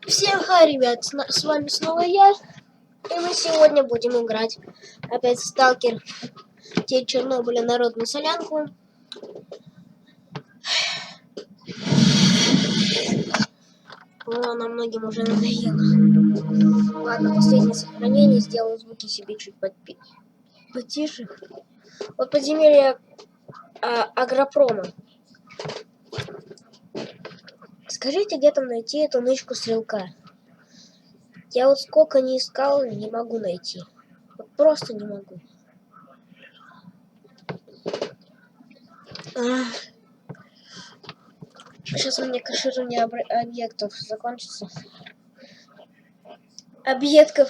Всем хай, ребят, с вами снова я, и мы сегодня будем играть опять в Сталкер Тень Чернобыля народную солянку. Она многим уже надоела. Ладно, последнее сохранение, сделаю звуки себе чуть потише. Вот подземелье Агропрома. Скажите, где там найти эту нычку стрелка? Я вот сколько не искал, не могу найти. Вот просто не могу. Сейчас у меня кэширование объектов закончится. Объектов.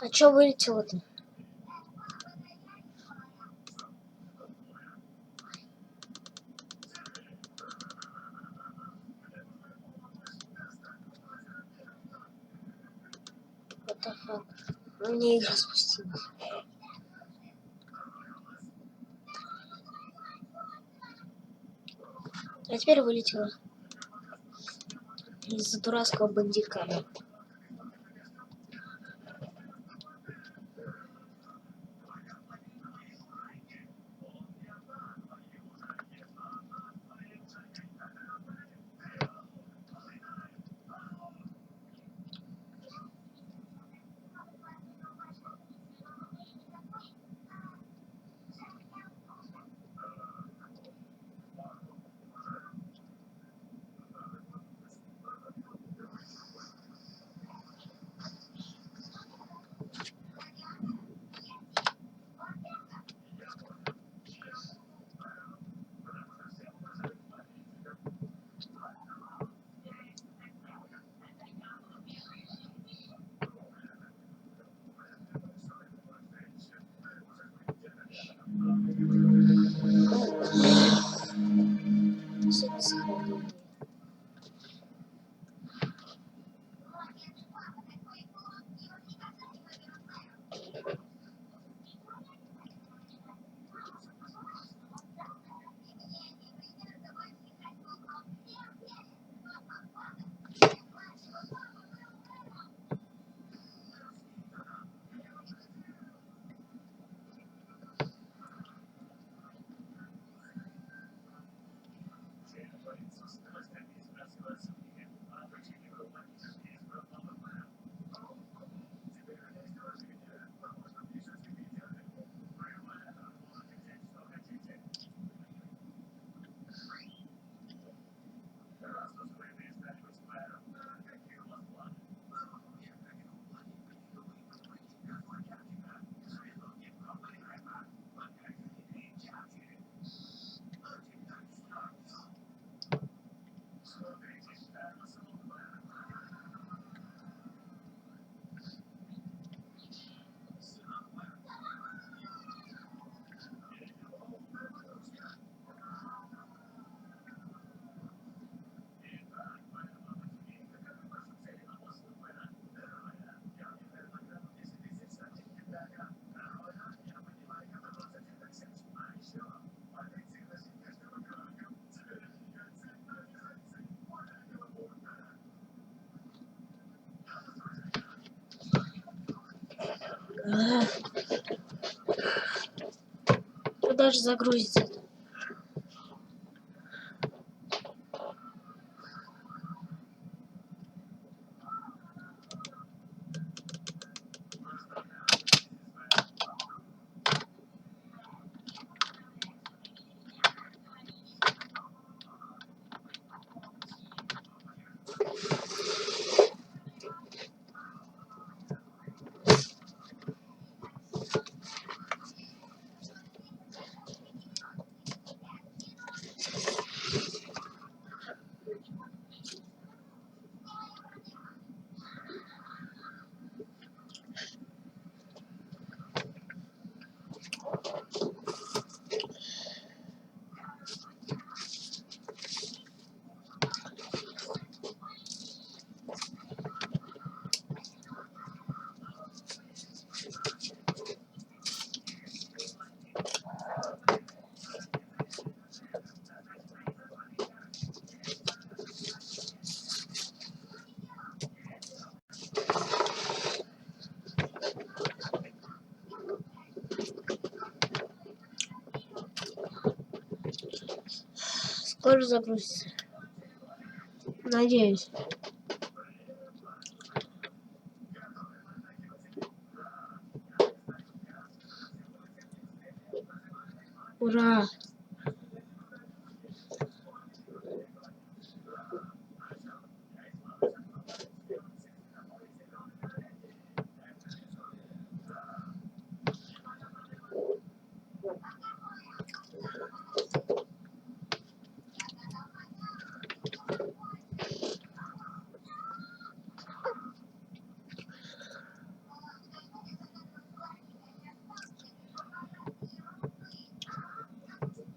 А чё вылетело-то? What the fuck? Мне игра спустилась. А теперь вылетело. Из-за дурацкого бандикана. Куда же загрузится? Скоро загрузится. Надеюсь. Ура!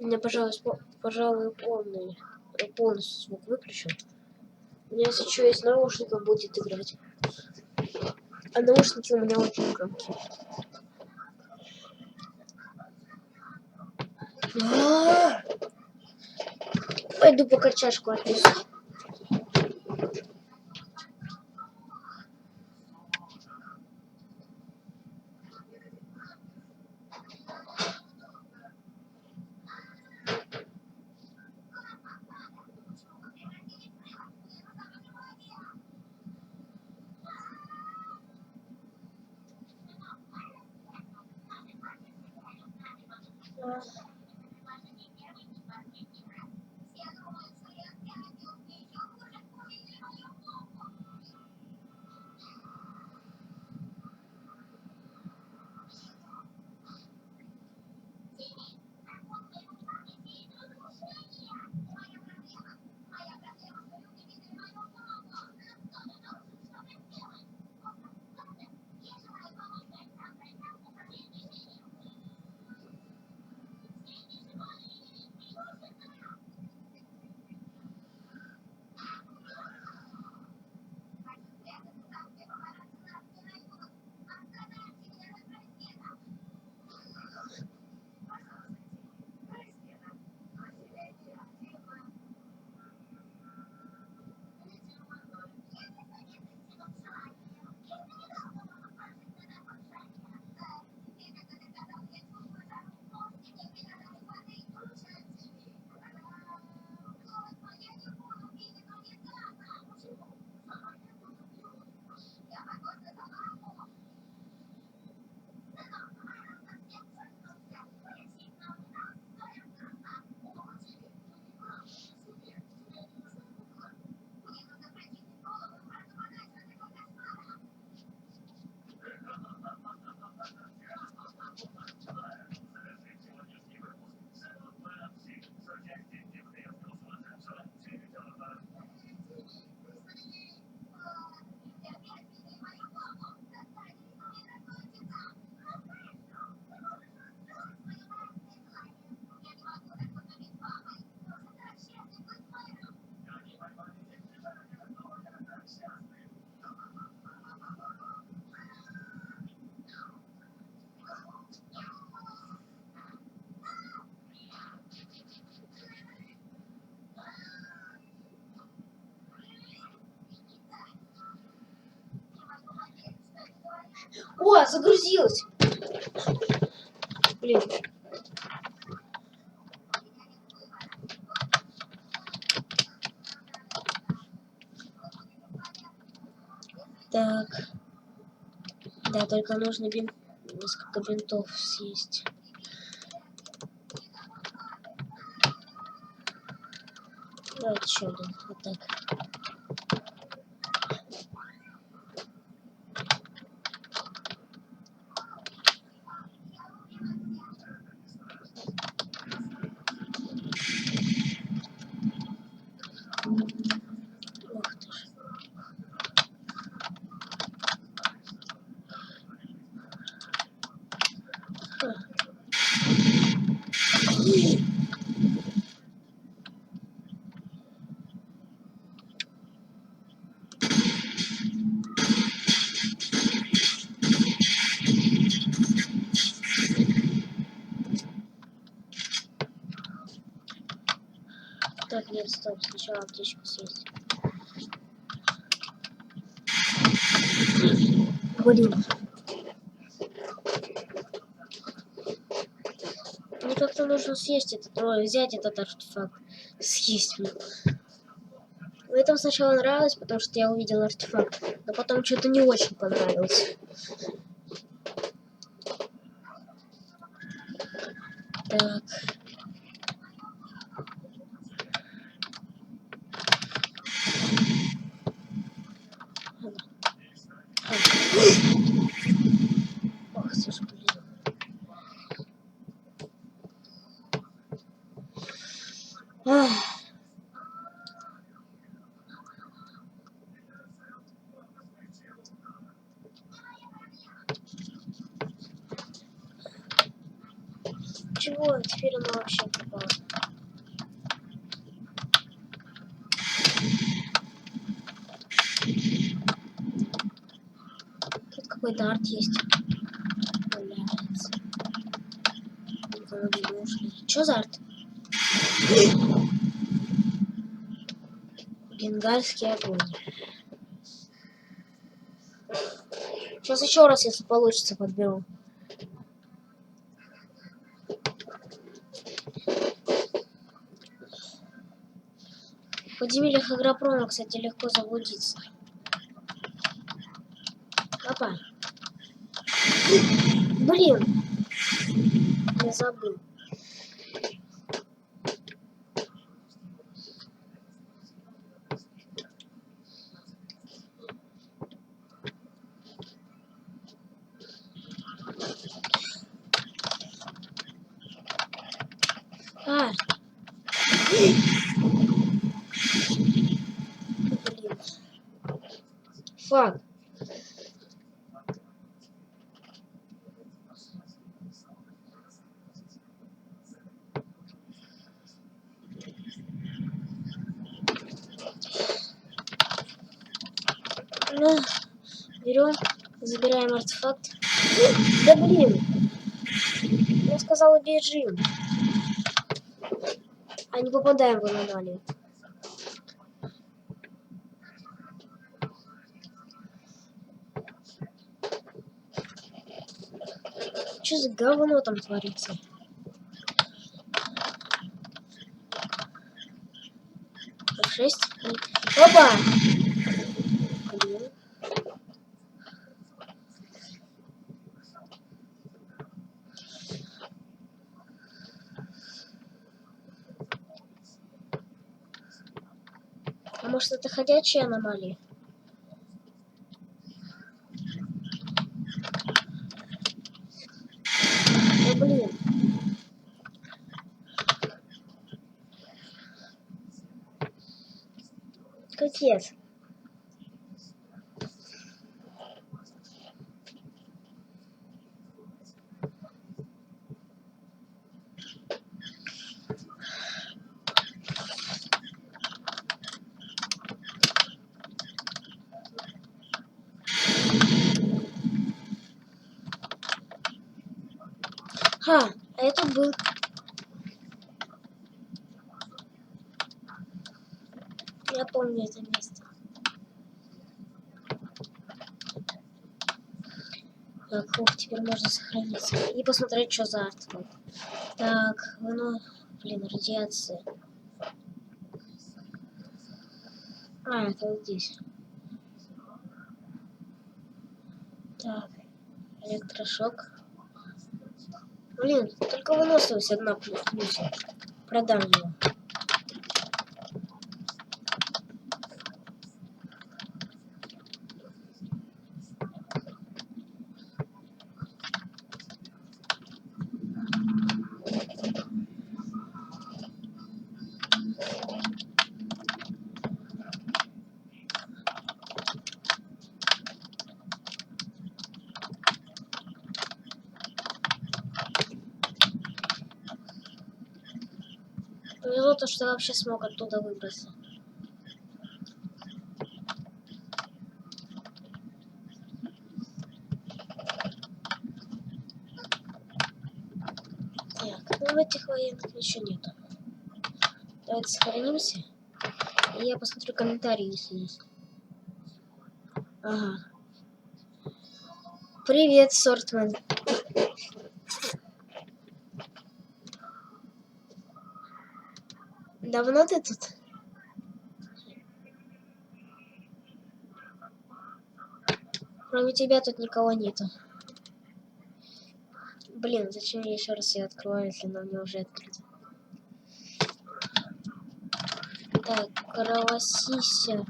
Мне, пожалуй, полностью звук выключу. У меня еще из наушников будет играть. А наушники у меня очень громкие. Пойду пока чашку отнесу. О, загрузилась! Блин. Так. Да, только нужно несколько бинтов съесть. Давайте еще один. Вот так. Ух ты ж. Так, нет, стоп, сначала аптечку съесть. Блин. Мне как-то нужно съесть этот, взять этот артефакт. съесть мне. Мне это сначала нравилось, потому что я увидел артефакт, но потом что-то не очень понравилось. Так. Ох, слушай, блин. Ах. Чего? Теперь она вообще попала. Тут какой-то арт есть. Валяется. Никого не ушли. Чё за арт? Бенгальский огонь. Сейчас еще раз, если получится, подберу. В подземельях Агропрома, кстати, легко заблудиться. Опа. Блин. Я забыл. А. Блин. Фак. Ну, берем, забираем артефакт. Да блин! Я сказала, бежим. А не попадаем в аномалию. Что за говно там творится? F6. Опа! Блин. А может, это ходячие аномалии? Да блин. Капец. Ха, а это был. Я помню это место. Так, ух, теперь можно сохраниться. И посмотреть, что за арт. Так, ну, блин, радиация. А, это вот здесь. Так, электрошок. Блин, только выносливость одна плюс. Продам его. Повезло то, что я вообще смог оттуда выбраться. Так, ну в этих военных ничего нету. Давайте сохранимся. И я посмотрю комментарии, если есть. Ага. Привет, Сортман. Давно ты тут? Кроме тебя тут никого нету. Блин, зачем я еще раз ее открою, если она мне уже открыта? Так, кровосися.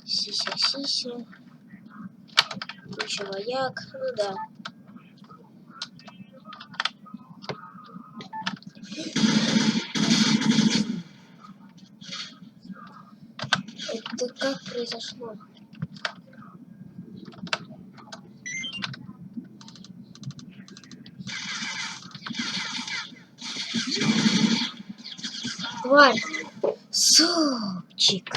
Сися-сися. Вояк. Ну да. Это как произошло? Тварь! Супчик!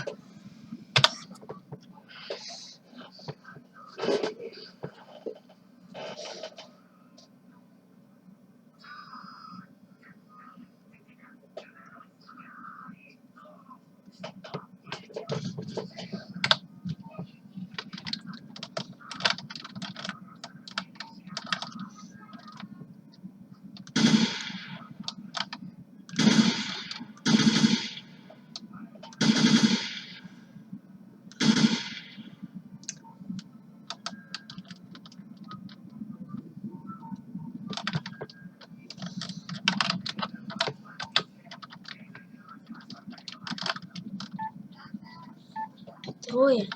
Трое.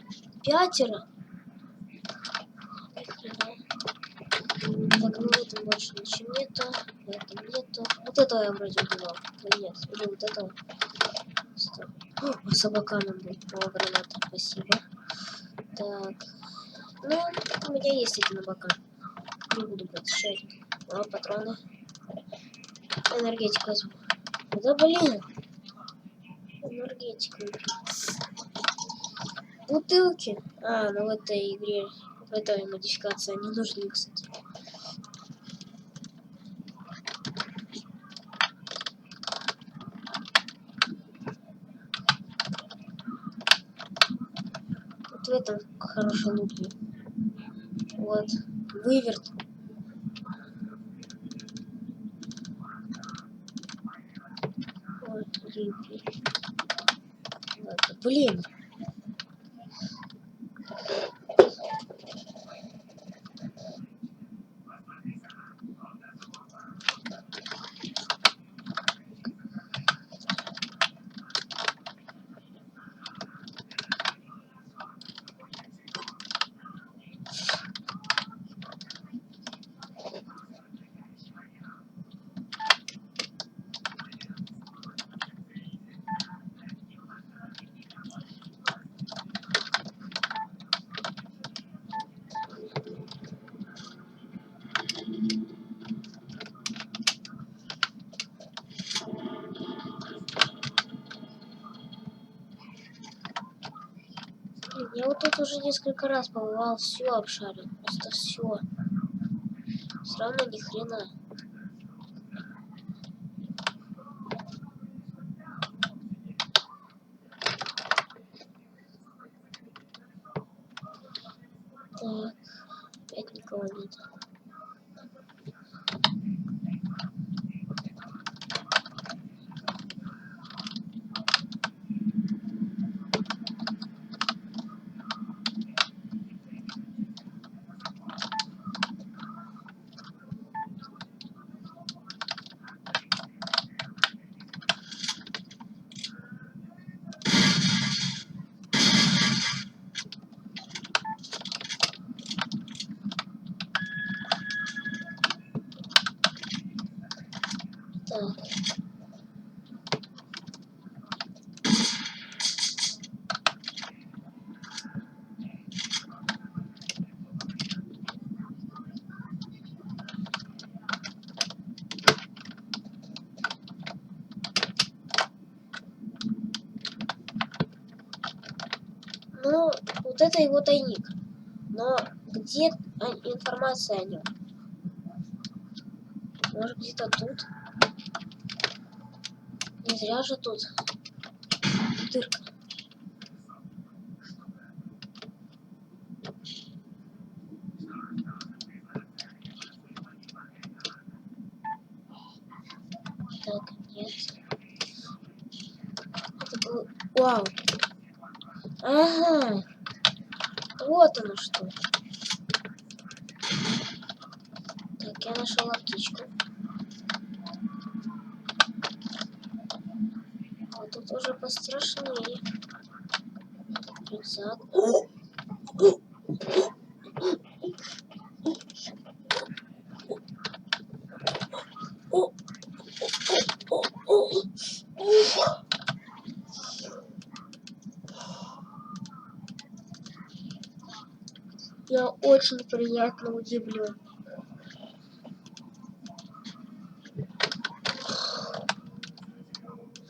Пятеро. Так, ну в этом больше ничего нету. В этом нету. Вот этого я вроде убивал. Нет, или вот этого. Стоп. О, собака нам будет. О, граната. Спасибо. Так. Ну, у меня есть один абака. Не буду брать еще один. О, патроны. Энергетик возьму. Да блин. Энергетик. Бутылки. А, ну в этой игре, в этой модификации они нужны, кстати. Вот в этом хороший лут. Вот. Выверт. Вот. Ладно. Блин. Я вот тут уже несколько раз побывал, все обшарил, просто все. Все равно ни хрена. Так, опять никого нет. Так. Ну, вот это его тайник. Но где информация о нем? Может, где-то тут? Не зря же тут дырка. Так, нет. Вау. Ага. Вот оно что. Так, я нашел аптечку. Вот тут уже пострашнее. Рюкзак. Я очень приятно удивлен.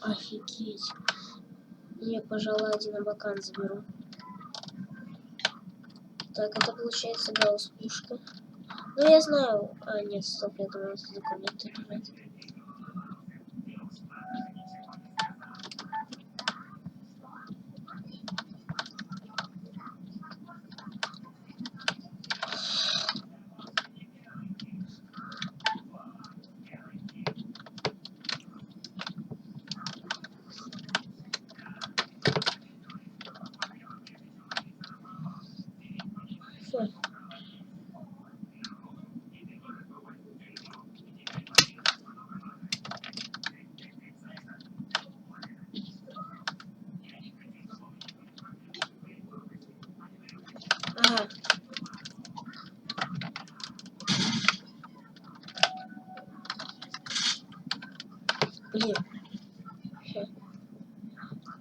Офигеть. Я, пожалуй, один абакан заберу. Так, это получается гаусс-пушка. Ну, я знаю... А, нет, стоп, я думаю, это документы лежат. Фу. Ага. Блин.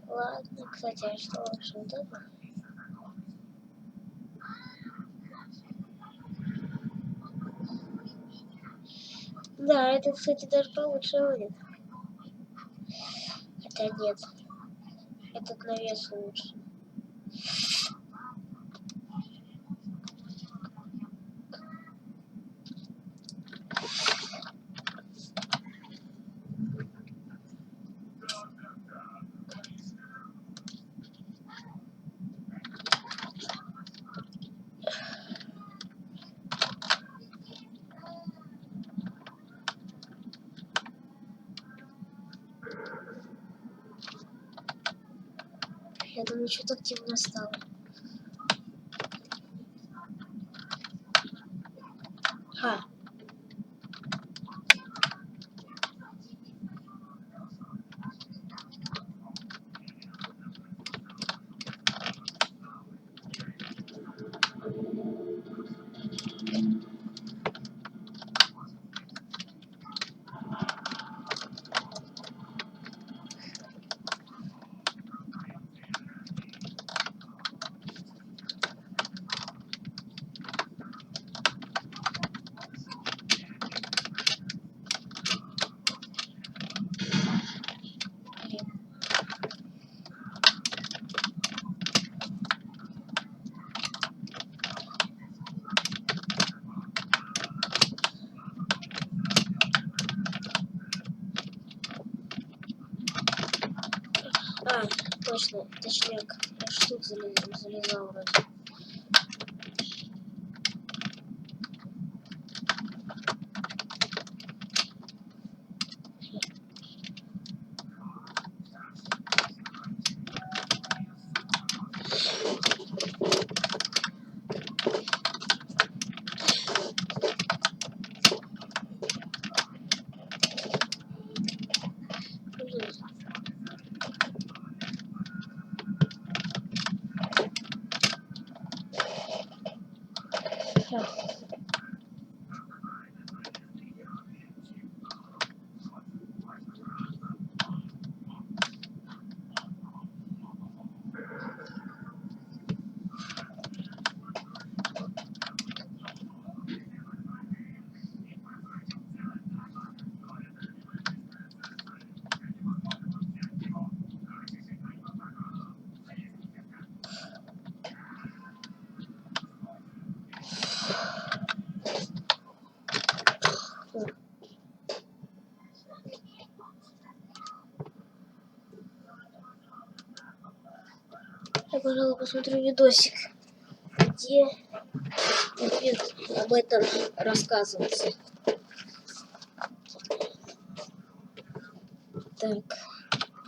Ладно, кстати, а что лучше вот это? Да, это, кстати, даже получше будет. Хотя нет. Этот навес лучше. Я думаю, что-то активно стало. Ха. А, точно, точняк. Я ж тут залезал вроде. Блин. Ха. Я, пожалуй, посмотрю видосик, где будет об этом рассказываться. Так,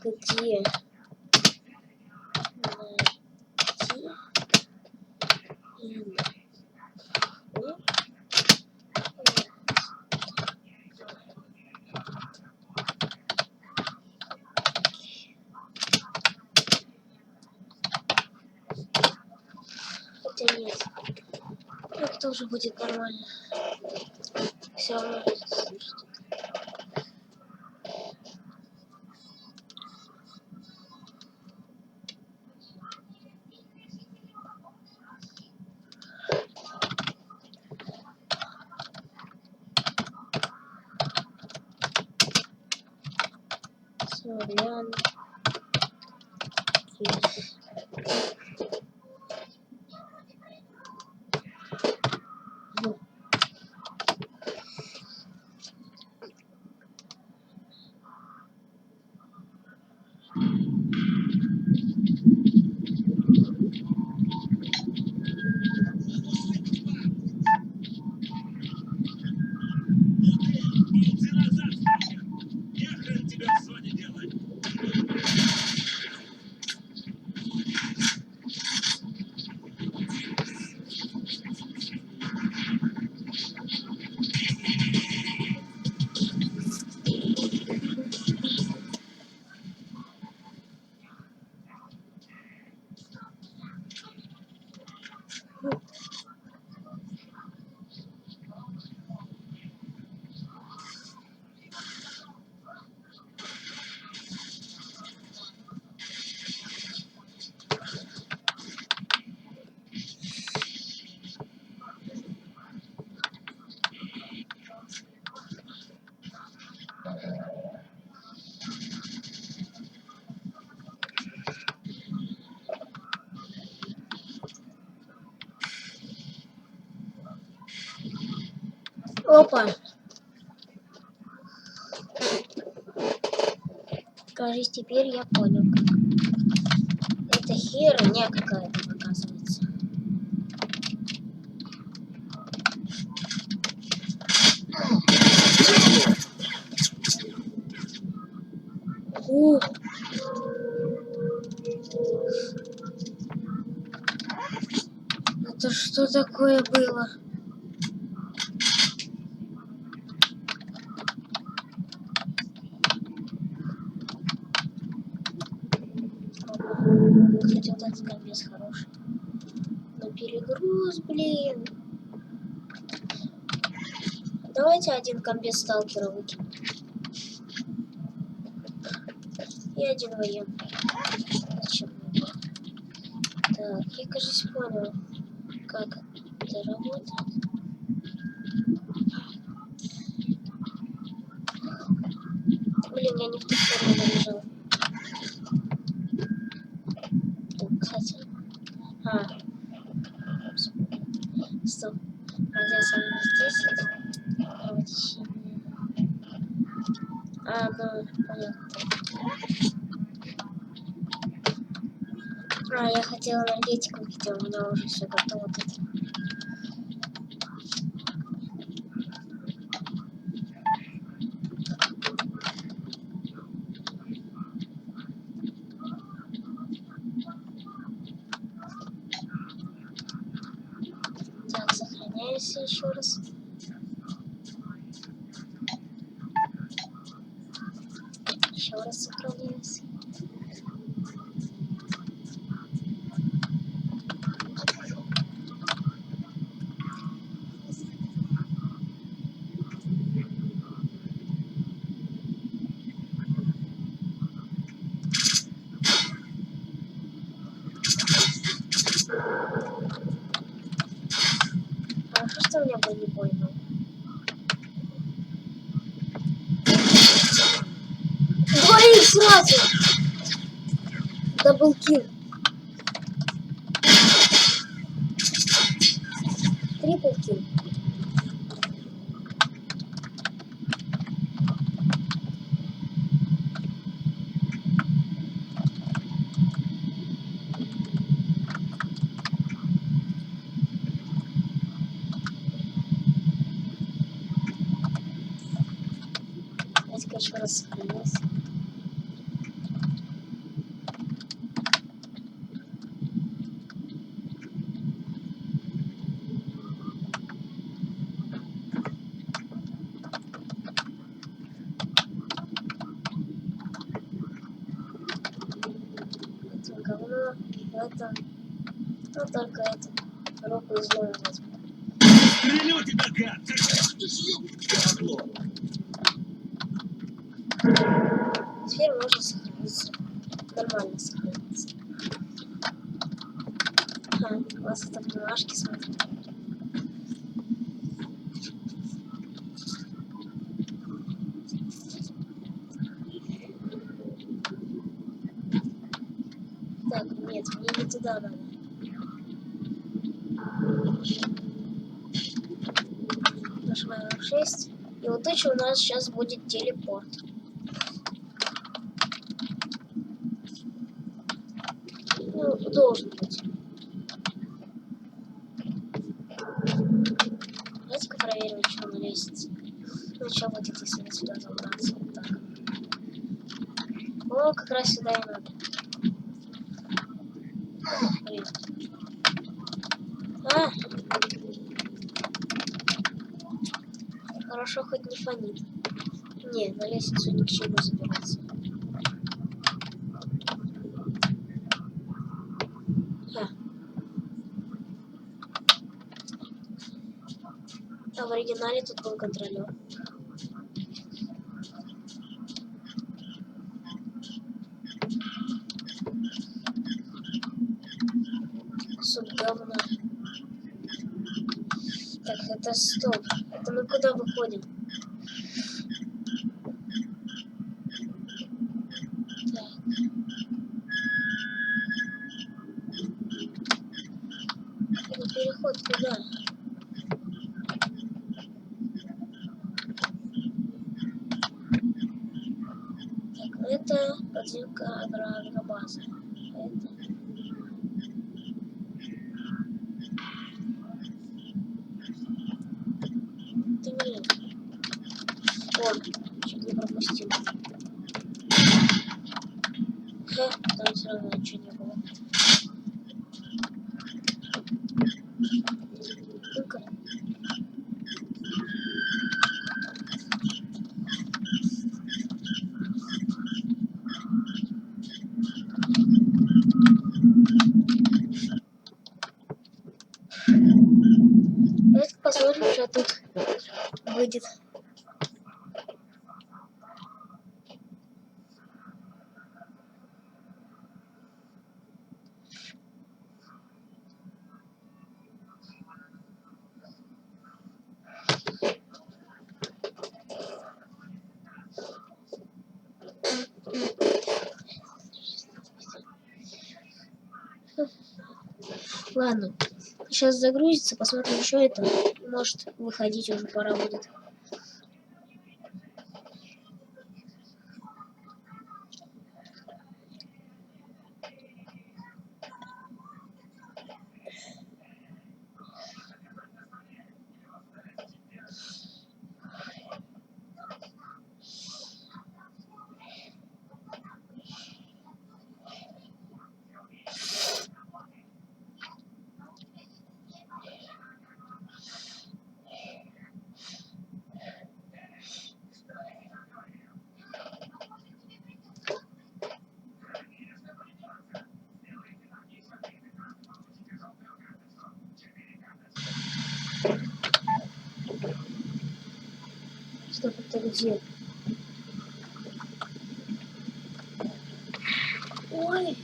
где? уже будет нормально. Все равно слышите. Солян. Опа. Кажется, теперь я понял. Это херня какая-то, оказывается. Это что такое было? Кстати, вот этот комбез хороший. Но перегруз, блин. Давайте один комбез сталкера выкинем. И один военный. Зачем мне? Так, я, кажется, понял, как это работает. Блин, я не в ту сторону набежал. Кстати. Стоп. Радиация минус 10. Ну, понятно. Я хотела энергетику, хотя у меня уже все готово тут. Так, сохраняюсь еще раз. Еще раз сохраняюсь. Хорошо, что у меня был не понял. Двоих сразу! Даблкил. Триплкил. Давайте-ка еще раз сохранился. Это говно, это, ну только это, руку из дома возьму. Теперь можно сохраниться. Нормально сохраниться. Ага, у вас это бумажки, смотрите. Так, нет, мне не туда надо. Нажимаем F6. И вот это у нас сейчас будет телепорт. Ну, должен быть. Давайте-ка проверим, что на лестнице. Ну, что будет, если мне сюда забраться? Вот так. О, как раз сюда и надо. Блин. А! Хорошо, хоть не фонит. Не, на лестницу ни к чему забираться. А в оригинале тут был контролер. Суп говна. Так, это стоп. Это мы куда выходим? Так. Это переход куда? Так, это подземка агробаза. Это... Да блин. О, чуть не пропустил. Ха, там все равно ничего не было. Ну-ка. Давайте посмотрим, что тут выйдет. Ладно, сейчас загрузится, посмотрим, что это. Может, выходить уже пора будет. Стоп, это где? Ой!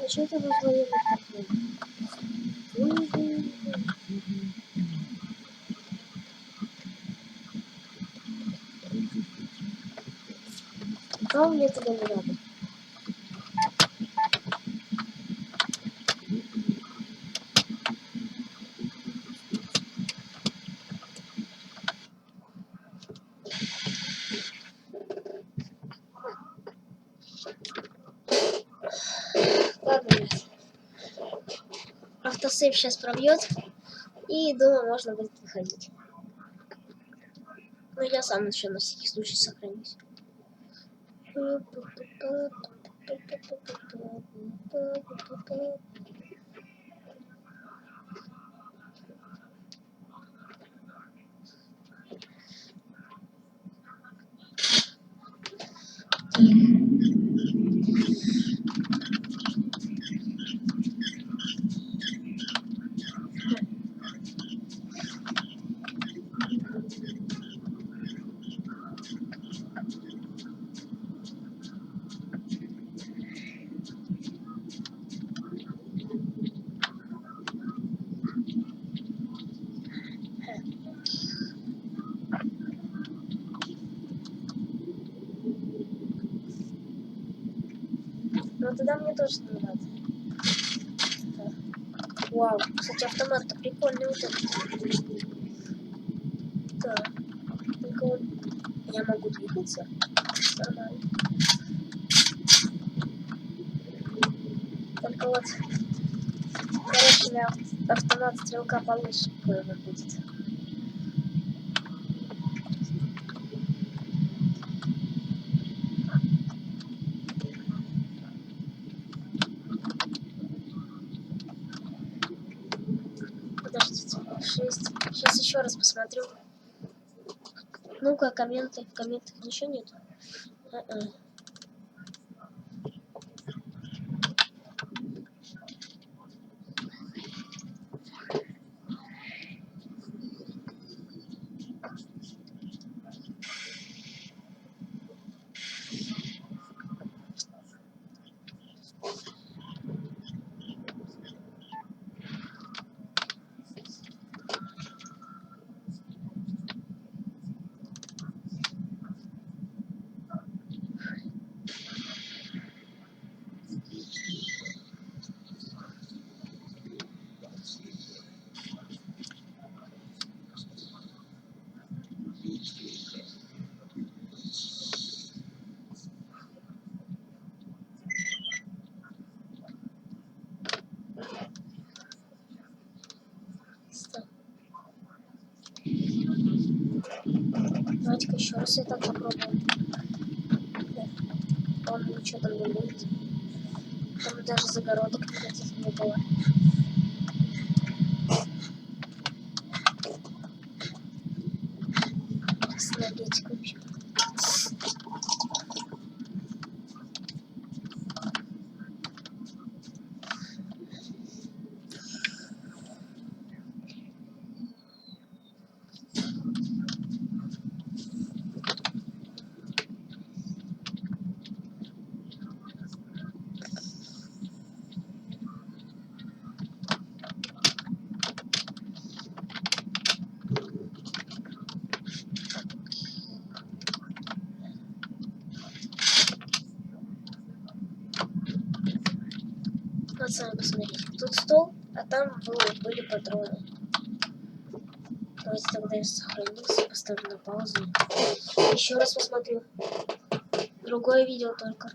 А что это за военный такой? А мне туда не надо. Ладно, ребят. автосейв сейчас пробьет, и думаю, можно будет выходить. Ну, я сам еще на всякий случай сохранюсь. Но тогда мне точно не надо. Так. Вау, кстати, автомат-то прикольный вот этот. Так, только вот я могу двигаться. Нормально. Только вот, короче, у меня автомат стрелка получше какой-то будет. Подождите, 6. Сейчас еще раз посмотрю. Ну-ка, комменты. В комментах ничего нет. Давайте-ка еще раз это попробуем. Он ничего там не будет. Там даже загородок никаких не было. С энергетикой вообще. Вот сами посмотрите. Тут стол, а там были патроны. Давайте тогда я сохранился, поставлю на паузу. Еще раз посмотрю. Другое видео только.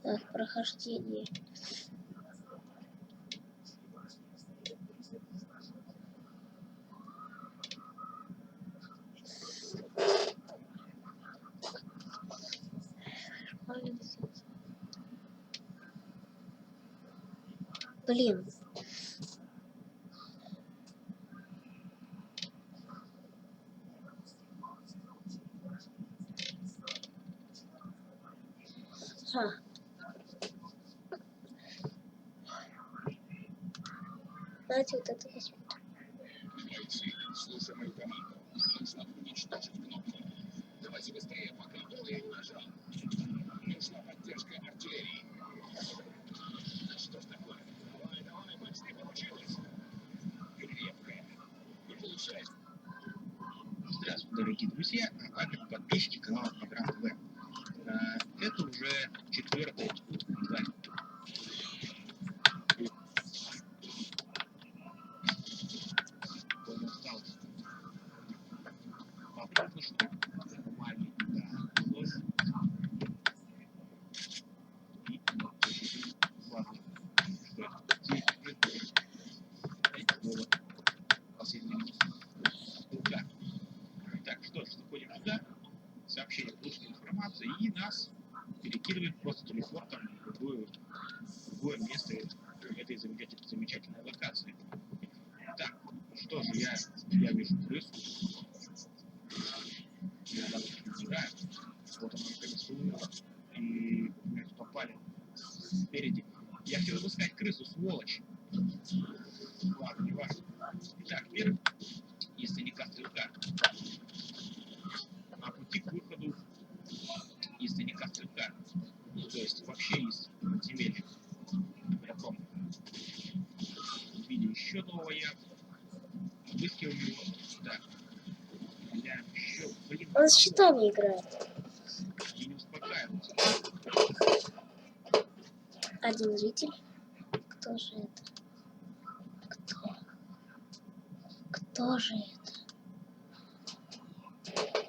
Так, прохождение. Блин. Давайте вот это возьмем. Слушай мою команду. Нужно уничтожить кнопку. Давайте быстрее, пока я не нажал. Нужна поддержка артиллерии. Что ж такое? Давай, почти получилось. Крепкая. Не получается. Здравствуйте, дорогие друзья, а как подписчики канала Программ ТВ. Это уже 4-я издание. нас перекидывает просто телепортом в другое место этой замечательной локации. Так, что же, я вижу крысу. Я даже не знаю. Вот она наконец-то умерла. И мы тут попали спереди. Я хотел бы сказать крысу, сволочь. Ладно, не важно. Итак, мир из тайника стрелка. На пути к выходу из тайника стрелка. Ну, то есть вообще из подземелья. Я помню. В виде еще нового я. Обыскиваю его. Так. Я еще, блин, Он с щитами играет. и не успокаиваюсь. Один житель. Кто же это? Кто же это?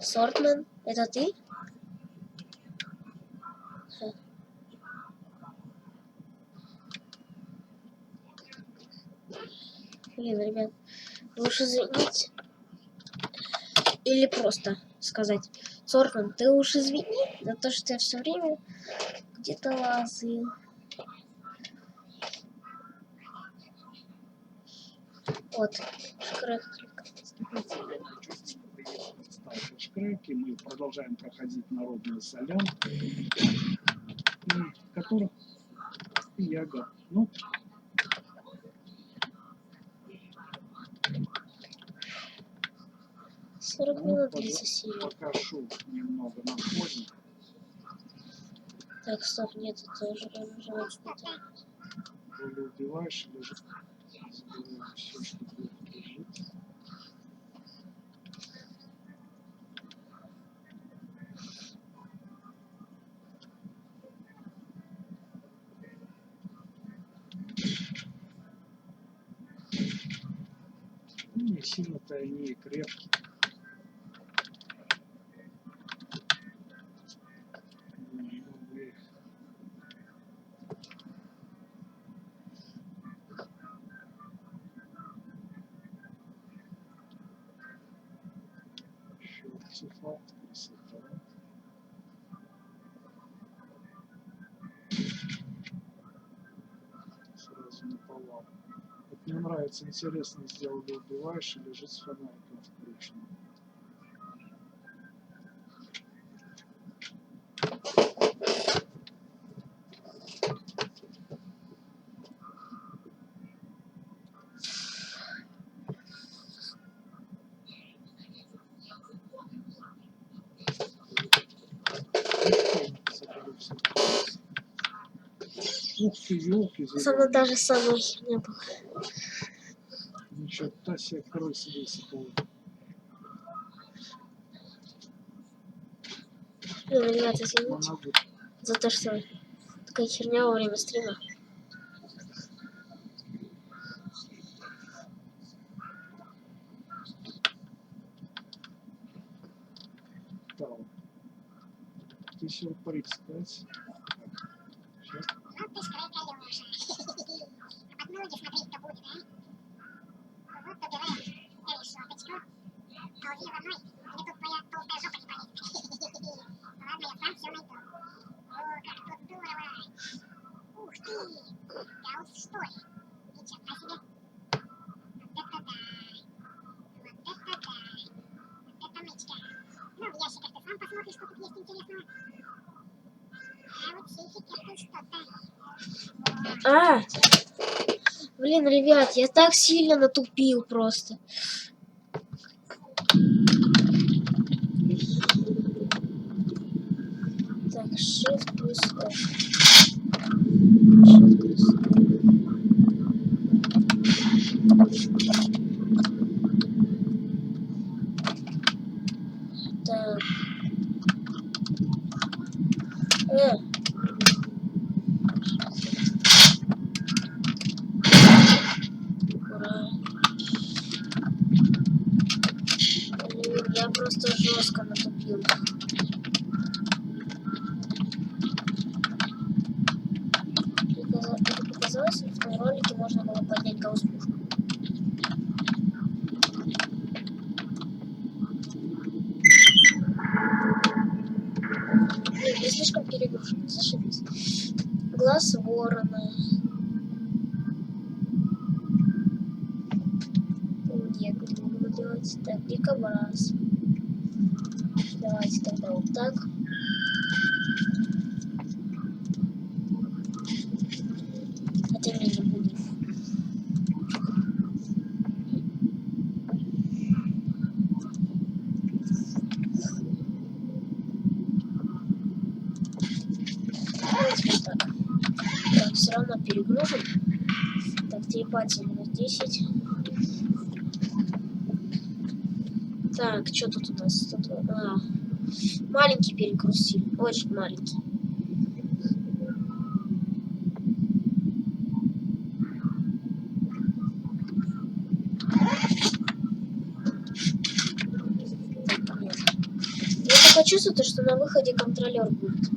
Сортмен? Это ты? Ха. Блин, ребят, лучше извинить. Или просто сказать: Сортмен, ты уж извини за то, что я все время где-то лазаю. Вот, шкрэк. Шкрэк, и мы продолжаем проходить народные солянки, в которых я готов. Ну, 40 минут длится серия. покажу немного на фоне. Так, стоп, нет, это уже нажимать не то. Более убиваешь, лежит. Забираем все, что лежит. Ну, не сильно-то они и крепкие. Немного их. Еще артефакт, красота. Сразу наповал. Вот мне нравится, интересно, сделали убиваешь и лежит с фонариком включенным. Ух ты, елки, Со мной даже самая херня была. Ничего, та себе крысы высыпала. Ну, ребят, извините Моногу. за то, что такая херня во время стрима. Тау. Ты сюрприз, кстати. Сейчас. Вот ты скрыта, Лёша. А под ноги смотреть кто будет, а? Вот убираем решеточку. Ползи за мной, мне тут твоя толстая жопа не полезет. Ладно, я сам все найду. О, как тут здорово. Ух ты, гаусс что ли? Ничего себе. Вот это да. Вот это да. Вот это мычка. Ну, в ящиках ты сам посмотришь, что тут есть интересного. А вот в сейфике тут что-то. А! Блин, ребят, я так сильно натупил просто. Так, Shift плюс F. Shift плюс F. Так. Ура. Блин, я просто жестко натупил. Это показалось, или в том ролике можно было поднять гаусс-пушку? Блин, если слишком перегружен. Зашибись. Глаз ворона. Нет, не буду делать. Так, дикобраз. Давайте тогда вот так. Хотя мне не буду. Давайте вот так. Так, все равно перегружен. Так, телепатия минус 10. Так, что тут у нас? Тут, маленький перегруз сильный. Очень маленький. Так, нет. Я только чувствую, что на выходе контролер будет.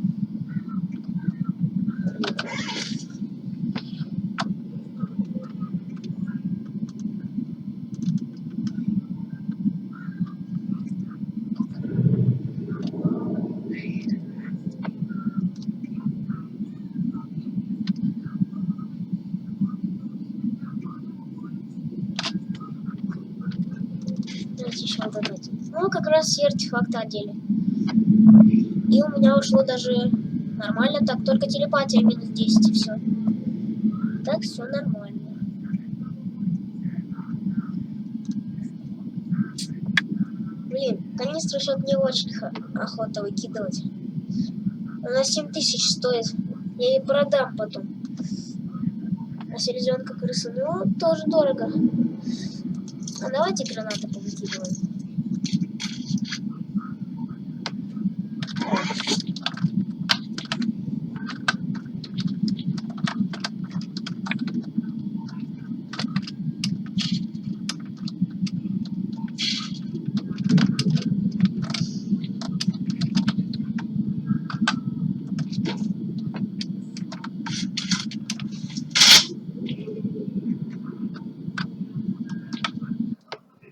Давайте еще вот это. Ну, как раз все артефакты одели. И у меня ушло даже нормально. Так, только телепатия минус 10 и все. Так, все нормально. Блин, канистру что-то не очень охота выкидывать. Она 7000 стоит. Я ее продам потом. А селезенка крысы, ну, тоже дорого. А давайте гранаты повыкидываем.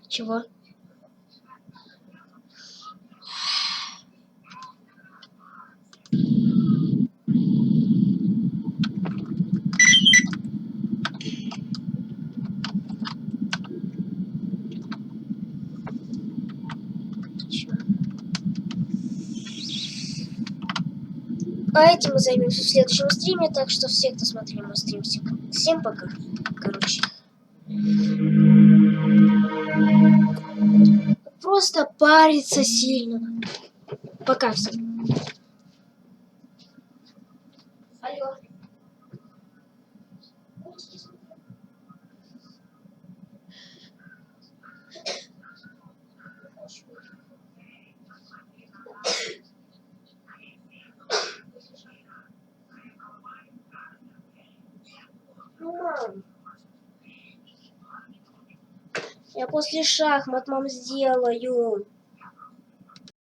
Чего? Чё? А этим мы займемся в следующем стриме, так что все, кто смотрели мой стрим, всем пока. Короче. Просто париться сильно. Пока всем. Алло. Мам. Я после шахмат, мам, сделаю.